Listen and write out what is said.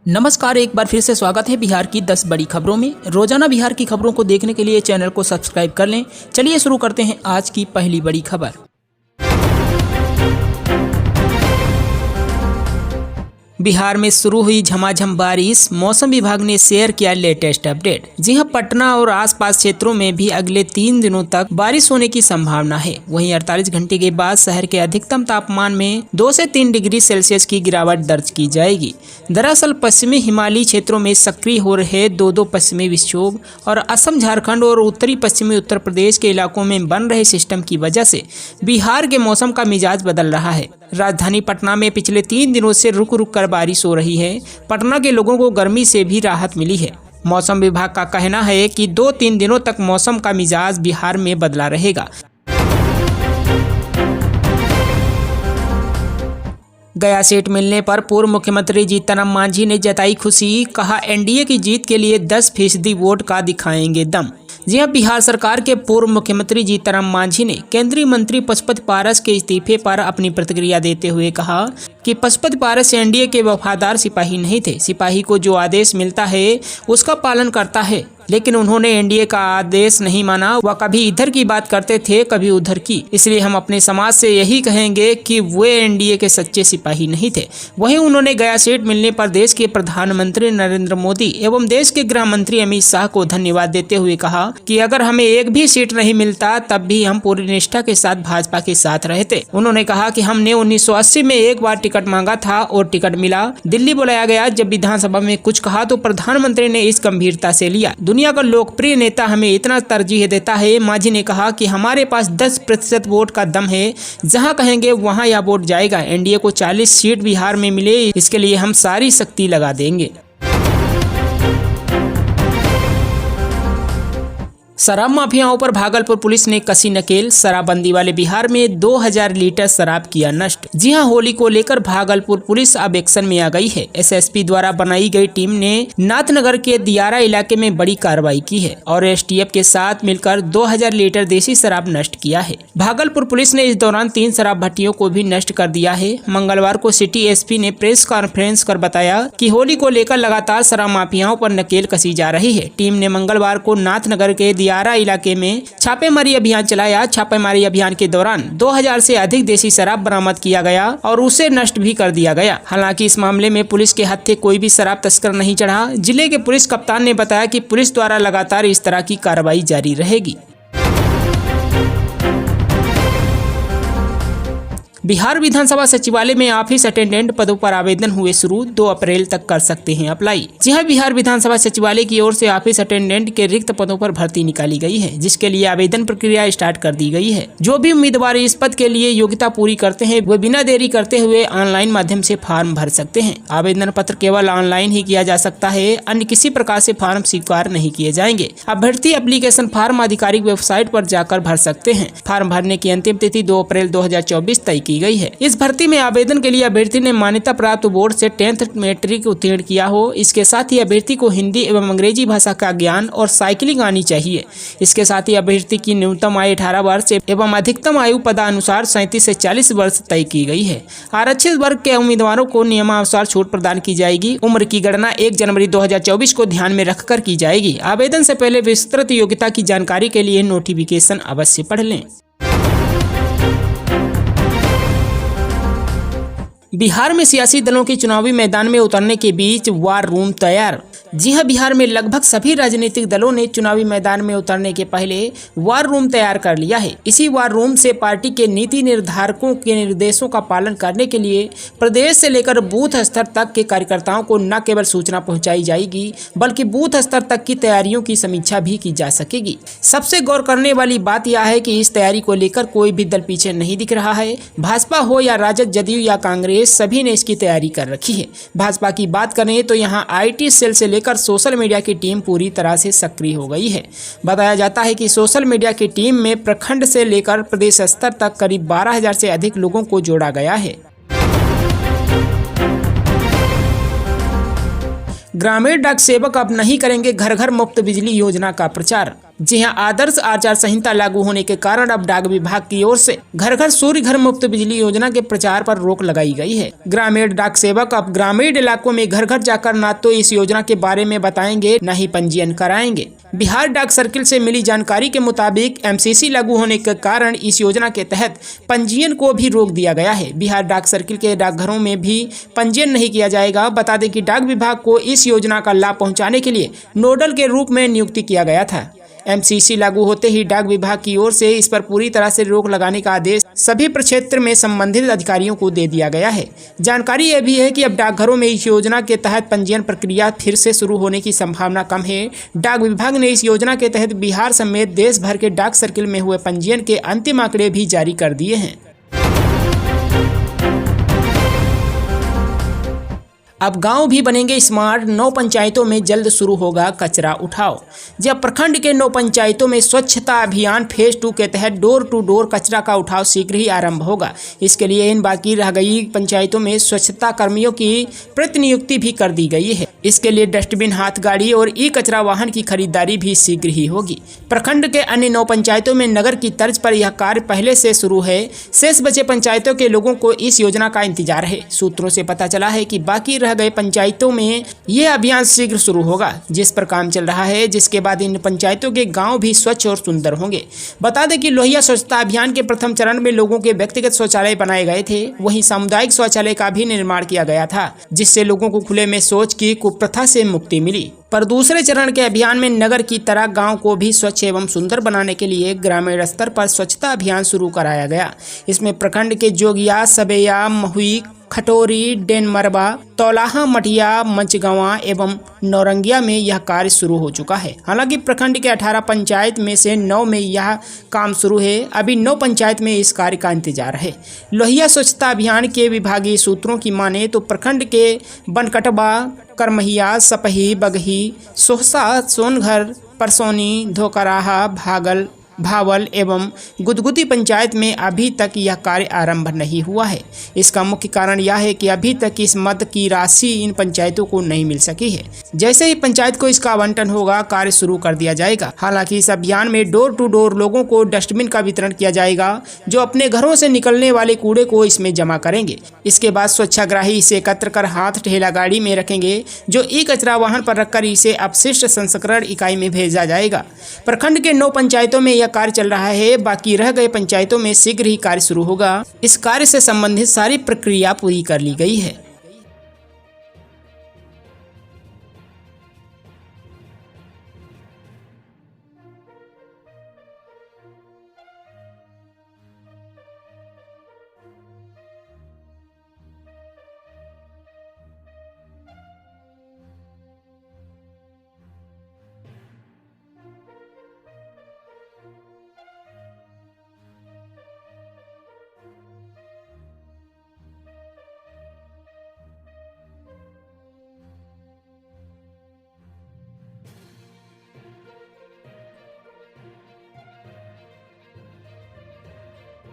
नमस्कार, एक बार फिर से स्वागत है बिहार की 10 बड़ी खबरों में। रोजाना बिहार की खबरों को देखने के लिए चैनल को सब्सक्राइब कर लें। चलिए शुरू करते हैं आज की पहली बड़ी खबर। बिहार में शुरू हुई झमाझम बारिश, मौसम विभाग ने शेयर किया लेटेस्ट अपडेट। जी हां, पटना और आसपास क्षेत्रों में भी अगले 3 दिनों तक बारिश होने की संभावना है। वहीं 48 घंटे के बाद शहर के अधिकतम तापमान में 2 से 3 डिग्री सेल्सियस की गिरावट दर्ज की जाएगी। दरअसल पश्चिमी हिमालयी क्षेत्रों में सक्रिय हो रहे दो पश्चिमी विक्षोभ और असम, झारखंड और उत्तरी पश्चिमी उत्तर प्रदेश के इलाकों में बन रहे सिस्टम की वजह से बिहार के मौसम का मिजाज बदल रहा है। राजधानी पटना में पिछले 3 दिनों से रुक रुक कर बारिश हो रही है। पटना के लोगों को गर्मी से भी राहत मिली है। मौसम विभाग का कहना है कि 2-3 दिनों तक मौसम का मिजाज बिहार में बदला रहेगा। गया सीट मिलने पर पूर्व मुख्यमंत्री जीतनराम मांझी ने जताई खुशी। कहा, एनडीए की जीत के लिए 10% वोट का दिखाएंगे दम। जी हां, बिहार सरकार के पूर्व मुख्यमंत्री जीतनराम मांझी ने केंद्रीय मंत्री पशुपति पारस के इस्तीफे पर अपनी प्रतिक्रिया देते हुए कहा कि पशुपति पारस एनडीए के वफादार सिपाही नहीं थे। सिपाही को जो आदेश मिलता है उसका पालन करता है, लेकिन उन्होंने एनडीए का आदेश नहीं माना। वह कभी इधर की बात करते थे, कभी उधर की। इसलिए हम अपने समाज से यही कहेंगे कि वे एनडीए के सच्चे सिपाही नहीं थे। वहीं उन्होंने गया सीट मिलने पर देश के प्रधानमंत्री नरेंद्र मोदी एवं देश के गृह मंत्री अमित शाह को धन्यवाद देते हुए कहा कि अगर हमें एक भी सीट नहीं मिलता तब भी हम पूरी निष्ठा के साथ भाजपा के साथ रहते। उन्होंने कहा कि हमने 1980 में एक बार टिकट मांगा था और टिकट मिला। दिल्ली बुलाया गया, जब विधानसभा में कुछ कहा तो प्रधानमंत्री ने इस गंभीरता से लिया। दुनिया का लोकप्रिय नेता हमें इतना तरजीह देता है। मांझी ने कहा कि हमारे पास 10% वोट का दम है। जहां कहेंगे वहां यह वोट जाएगा। एनडीए को 40 सीट बिहार में मिले, इसके लिए हम सारी शक्ति लगा देंगे। शराब माफियाओं पर भागलपुर पुलिस ने कसी नकेल। शराबबंदी वाले बिहार में 2000 लीटर शराब किया नष्ट। जी हां, होली को लेकर भागलपुर पुलिस अब एक्शन में आ गई है। एसएसपी द्वारा बनाई गई टीम ने नाथनगर के दियारा इलाके में बड़ी कार्रवाई की है और एसटीएफ के साथ मिलकर 2000 लीटर देसी शराब नष्ट किया है। भागलपुर पुलिस ने इस दौरान 3 शराब भट्टियों को भी नष्ट कर दिया है। मंगलवार को सिटी एसपी ने प्रेस कॉन्फ्रेंस कर बताया कि होली को लेकर लगातार शराब माफियाओं पर नकेल कसी जा रही है। टीम ने मंगलवार को नाथनगर के दियारा इलाके में छापेमारी अभियान चलाया। छापेमारी अभियान के दौरान 2000 से अधिक देसी शराब बरामद किया गया और उसे नष्ट भी कर दिया गया। हालांकि इस मामले में पुलिस के हत्थे कोई भी शराब तस्कर नहीं चढ़ा। जिले के पुलिस कप्तान ने बताया कि पुलिस द्वारा लगातार इस तरह की कार्रवाई जारी रहेगी। बिहार विधानसभा सचिवालय में ऑफिस अटेंडेंट पदों पर आवेदन हुए शुरू। 2 अप्रैल तक कर सकते हैं अप्लाई। जी हां, बिहार विधानसभा सचिवालय की ओर से ऑफिस अटेंडेंट के रिक्त पदों पर भर्ती निकाली गई है, जिसके लिए आवेदन प्रक्रिया स्टार्ट कर दी गई है। जो भी उम्मीदवार इस पद के लिए योग्यता पूरी करते हैं वे बिना देरी करते हुए ऑनलाइन माध्यम से फॉर्म भर सकते हैं। आवेदन पत्र केवल ऑनलाइन ही किया जा सकता है, अन्य किसी प्रकार से फॉर्म स्वीकार नहीं किए जाएंगे। अभ्यर्थी एप्लीकेशन फॉर्म आधिकारिक वेबसाइट पर जाकर भर सकते हैं। फॉर्म भरने की अंतिम तिथि 2 अप्रैल 2024 तय की गई है। इस भर्ती में आवेदन के लिए अभ्यर्थी ने मान्यता प्राप्त बोर्ड से 10th मैट्रिक उत्तीर्ण किया हो। इसके साथ ही अभ्यर्थी को हिंदी एवं अंग्रेजी भाषा का ज्ञान और साइकिलिंग आनी चाहिए। इसके साथ ही अभ्यर्थी की न्यूनतम आयु 18 वर्ष एवं अधिकतम आयु पदानुसार 37 से 40 वर्ष तय की गई है। आरक्षित वर्ग के उम्मीदवारों को नियमानुसार छूट प्रदान की जाएगी। उम्र की गणना 1 जनवरी 2024 को ध्यान में रखकर की जाएगी। आवेदन से पहले विस्तृत योग्यता की जानकारी के लिए नोटिफिकेशन अवश्य पढ़ लें। बिहार में सियासी दलों के चुनावी मैदान में उतरने के बीच वार रूम तैयार। जी हां, बिहार में लगभग सभी राजनीतिक दलों ने चुनावी मैदान में उतरने के पहले वार रूम तैयार कर लिया है। इसी वार रूम से पार्टी के नीति निर्धारकों के निर्देशों का पालन करने के लिए प्रदेश से लेकर बूथ स्तर तक के कार्यकर्ताओं को न केवल सूचना पहुंचाई जाएगी, बल्कि बूथ स्तर तक की तैयारियों की समीक्षा भी की जा सकेगी। सबसे गौर करने वाली बात यह है कि इस तैयारी को लेकर कोई भी दल पीछे नहीं दिख रहा है। भाजपा हो या राजद, जदयू या कांग्रेस, सभी ने इसकी तैयारी कर रखी है। भाजपा की बात करें तो यहाँ IT सेल से लेकर सोशल मीडिया की टीम पूरी तरह से सक्रिय हो गई है। बताया जाता है कि सोशल मीडिया की टीम में प्रखंड से लेकर प्रदेश स्तर तक करीब 12,000 से अधिक लोगों को जोड़ा गया है। ग्रामीण डाक सेवक अब नहीं करेंगे घर घर मुफ्त बिजली योजना का प्रचार। जी हां, आदर्श आचार संहिता लागू होने के कारण अब डाक विभाग की ओर से घर घर सूर्य घर मुफ्त बिजली योजना के प्रचार पर रोक लगाई गई है। ग्रामीण डाक सेवक अब ग्रामीण इलाकों में घर घर जाकर न तो इस योजना के बारे में बताएंगे न ही पंजीयन कराएंगे। बिहार डाक सर्किल से मिली जानकारी के मुताबिक एमसीसी लागू होने के कारण इस योजना के तहत पंजीयन को भी रोक दिया गया है। बिहार डाक सर्किल के डाकघरों में भी पंजीयन नहीं किया जाएगा। बता दें कि डाक विभाग को इस योजना का लाभ पहुंचाने के लिए नोडल के रूप में नियुक्ति किया गया था। एमसीसी लागू होते ही डाक विभाग की ओर से इस पर पूरी तरह से रोक लगाने का आदेश सभी प्रक्षेत्र में संबंधित अधिकारियों को दे दिया गया है। जानकारी यह भी है कि अब डाकघरों में इस योजना के तहत पंजीयन प्रक्रिया फिर से शुरू होने की संभावना कम है। डाक विभाग ने इस योजना के तहत बिहार समेत देश भर के डाक सर्किल में हुए पंजीयन के अंतिम आंकड़े भी जारी कर दिए हैं। अब गांव भी बनेंगे स्मार्ट, 9 पंचायतों में जल्द शुरू होगा कचरा उठाओ। जब प्रखंड के 9 पंचायतों में स्वच्छता अभियान फेज 2 के तहत डोर टू डोर कचरा का उठाव शीघ्र ही आरंभ होगा। इसके लिए इन बाकी रह गई पंचायतों में स्वच्छता कर्मियों की प्रतिनियुक्ति भी कर दी गई है। इसके लिए डस्टबिन, हाथ गाड़ी और ई कचरा वाहन की खरीदारी भी शीघ्र ही होगी। प्रखंड के अन्य 9 पंचायतों में नगर की तर्ज पर यह कार्य पहले से शुरू है। शेष बचे पंचायतों के लोगों को इस योजना का इंतजार है। सूत्रों से पता चला है कि बाकी रह गए पंचायतों में यह अभियान शीघ्र शुरू होगा, जिस पर काम चल रहा है, जिसके बाद इन पंचायतों के गांव भी स्वच्छ और सुंदर होंगे। बता दें कि लोहिया स्वच्छता अभियान के प्रथम चरण में लोगों के व्यक्तिगत शौचालय बनाए गए थे। वहीं सामुदायिक शौचालय का भी निर्माण किया गया था, जिससे लोगों को खुले में शौच की कुप्रथा से मुक्ति मिली। पर दूसरे चरण के अभियान में नगर की तरह गांव को भी स्वच्छ एवं सुंदर बनाने के लिए ग्रामीण स्तर पर स्वच्छता अभियान शुरू कराया गया। इसमें प्रखंड के जोगिया, सबैया, महुई, खटोरी, डेनमरबा, तौलाहा, मटिया, मंचगवा एवं नौरंगिया में यह कार्य शुरू हो चुका है। हालांकि प्रखंड के 18 पंचायत में से 9 में यह काम शुरू है। अभी 9 पंचायत में इस कार्य का इंतजार है। लोहिया स्वच्छता अभियान के विभागीय सूत्रों की माने तो प्रखंड के बनकटबा, करमहिया, सपही, बगही, सोहसा, सोनघर, परसौनी, धोकराहा, भावल एवं गुदगुदी पंचायत में अभी तक यह कार्य आरंभ नहीं हुआ है। इसका मुख्य कारण यह है कि अभी तक इस मद की राशि इन पंचायतों को नहीं मिल सकी है। जैसे ही पंचायत को इसका आवंटन होगा, कार्य शुरू कर दिया जाएगा। हालांकि इस अभियान में डोर टू डोर लोगों को डस्टबिन का वितरण किया जाएगा, जो अपने घरों से निकलने वाले कूड़े को इसमें जमा करेंगे। इसके बाद स्वच्छाग्राही इसे एकत्र कर हाथ ठेला गाड़ी में रखेंगे, जो ई कचरा वाहन पर रखकर इसे अपशिष्ट संस्करण इकाई में भेजा जाएगा। प्रखंड के 9 पंचायतों में कार्य चल रहा है। बाकी रह गए पंचायतों में शीघ्र ही कार्य शुरू होगा। इस कार्य से संबंधित सारी प्रक्रिया पूरी कर ली गई है।